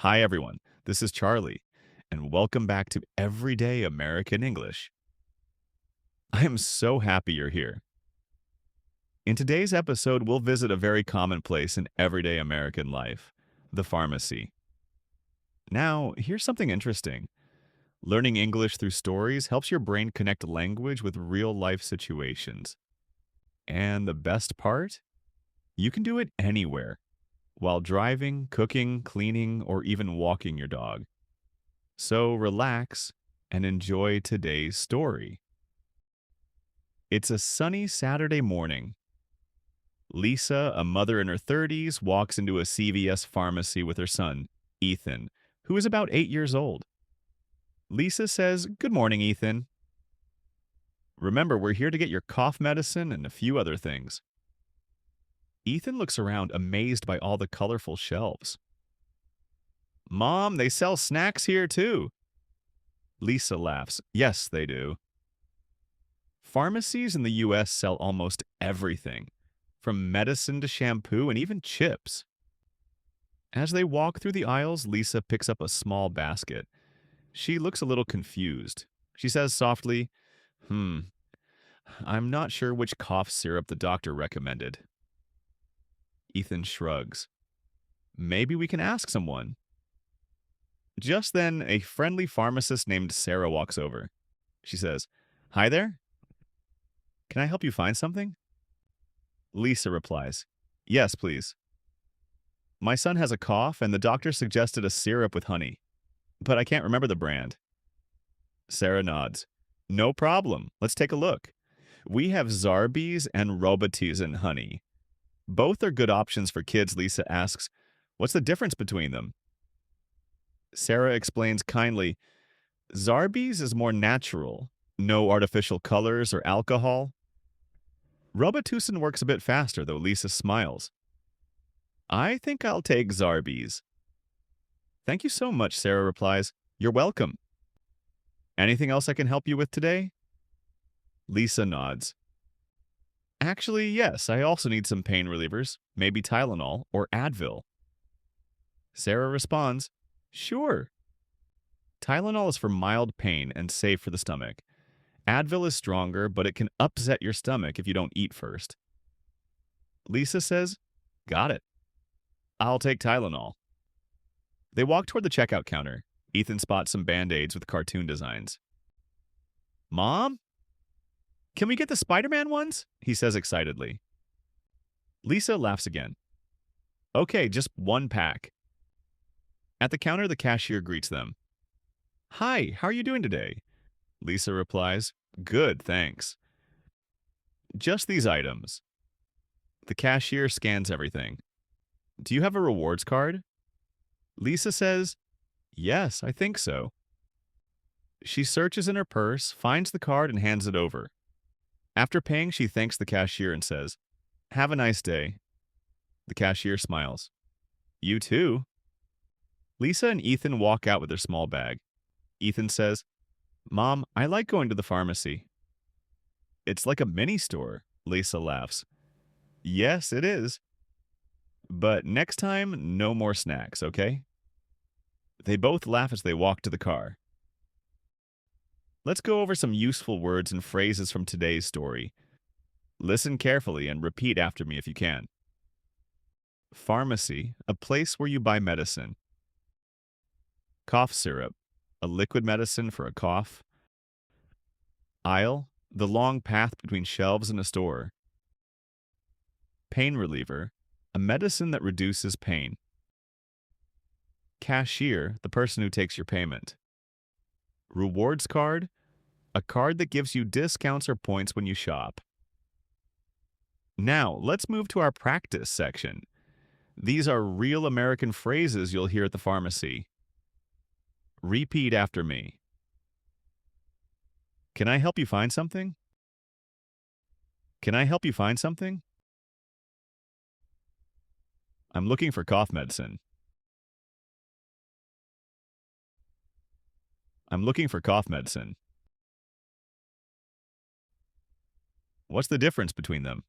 Hi, everyone. This is Charlie, and welcome back to Everyday American English. I am so happy you're here. In today's episode, we'll visit a very common place in everyday American life, the pharmacy. Now, here's something interesting. Learning English through stories helps your brain connect language with real life situations. And the best part? You can do it anywhere, while driving, cooking, cleaning, or even walking your dog. So relax and enjoy today's story. It's a sunny Saturday morning. Lisa, a mother in her 30s, walks into a CVS pharmacy with her son, Ethan, who is about 8 years old. Lisa says, "Good morning, Ethan. Remember, we're here to get your cough medicine and a few other things." Ethan looks around, amazed by all the colorful shelves. "Mom, they sell snacks here too." Lisa laughs. "Yes, they do." Pharmacies in the US sell almost everything, from medicine to shampoo and even chips. As they walk through the aisles, Lisa picks up a small basket. She looks a little confused. She says softly, I'm not sure which cough syrup the doctor recommended." Ethan shrugs. "Maybe we can ask someone." Just then, a friendly pharmacist named Sarah walks over. She says, "Hi there. Can I help you find something?" Lisa replies, "Yes, please. My son has a cough, and the doctor suggested a syrup with honey, but I can't remember the brand." Sarah nods. "No problem. Let's take a look. We have Zarbee's and Robitussin honey. Both are good options for kids." Lisa asks, "What's the difference between them?" Sarah explains kindly, "Zarbee's is more natural, no artificial colors or alcohol. Robitussin works a bit faster, though." Lisa smiles. "I think I'll take Zarbee's." "Thank you so much," Sarah replies. "You're welcome. Anything else I can help you with today?" Lisa nods. "Actually, yes, I also need some pain relievers, maybe Tylenol or Advil." Sarah responds, "Sure." Tylenol is for mild pain and safe for the stomach. Advil is stronger, but it can upset your stomach if you don't eat first. Lisa says, "Got it. I'll take Tylenol." They walk toward the checkout counter. Ethan spots some Band-Aids with cartoon designs. "Mom, can we get the Spider-Man ones?" he says excitedly. Lisa laughs again. "Okay, just one pack." At the counter, the cashier greets them. "Hi, how are you doing today?" Lisa replies, "Good, thanks. Just these items." The cashier scans everything. "Do you have a rewards card?" Lisa says, "Yes, I think so." She searches in her purse, finds the card, and hands it over. After paying, she thanks the cashier and says, "Have a nice day." The cashier smiles. "You too." Lisa and Ethan walk out with their small bag. Ethan says, "Mom, I like going to the pharmacy." "It's like a mini store," Lisa laughs. "Yes, it is. But next time, no more snacks, okay?" They both laugh as they walk to the car. Let's go over some useful words and phrases from today's story. Listen carefully and repeat after me if you can. Pharmacy, a place where you buy medicine. Cough syrup, a liquid medicine for a cough. Aisle, the long path between shelves in a store. Pain reliever, a medicine that reduces pain. Cashier, the person who takes your payment. Rewards card, a card that gives you discounts or points when you shop. Now, let's move to our practice section. These are real American phrases you'll hear at the pharmacy. Repeat after me. Can I help you find something? Can I help you find something? I'm looking for cough medicine. I'm looking for cough medicine. What's the difference between them?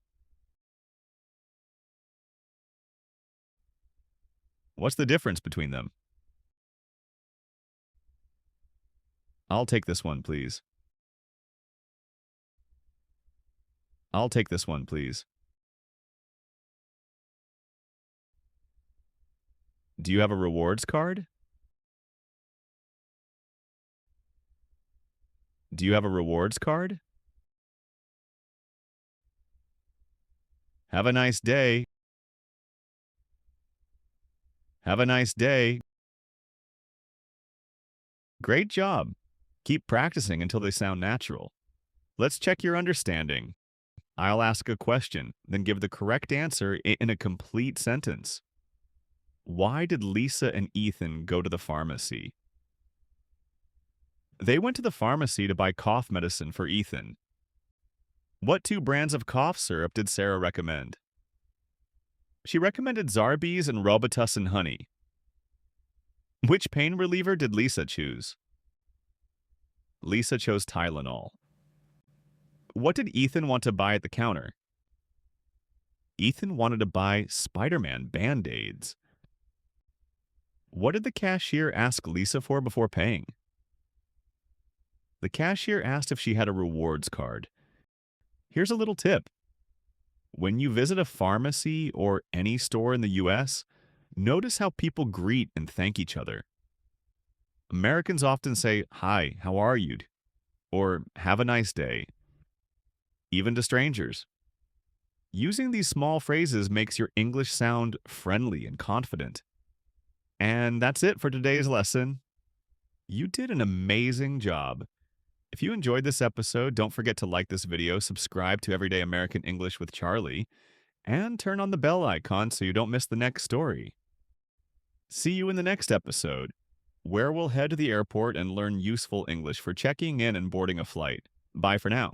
What's the difference between them? I'll take this one, please. I'll take this one, please. Do you have a rewards card? Do you have a rewards card? Have a nice day. Have a nice day. Great job. Keep practicing until they sound natural. Let's check your understanding. I'll ask a question, then give the correct answer in a complete sentence. Why did Lisa and Ethan go to the pharmacy? They went to the pharmacy to buy cough medicine for Ethan. What two brands of cough syrup did Sarah recommend? She recommended Zarbee's and Robitussin Honey. Which pain reliever did Lisa choose? Lisa chose Tylenol. What did Ethan want to buy at the counter? Ethan wanted to buy Spider-Man Band-Aids. What did the cashier ask Lisa for before paying? The cashier asked if she had a rewards card. Here's a little tip. When you visit a pharmacy or any store in the US, notice how people greet and thank each other. Americans often say, "Hi, how are you?" or "Have a nice day," even to strangers. Using these small phrases makes your English sound friendly and confident. And that's it for today's lesson. You did an amazing job. If you enjoyed this episode, don't forget to like this video, subscribe to Everyday American English with Charlie, and turn on the bell icon so you don't miss the next story. See you in the next episode, where we'll head to the airport and learn useful English for checking in and boarding a flight. Bye for now.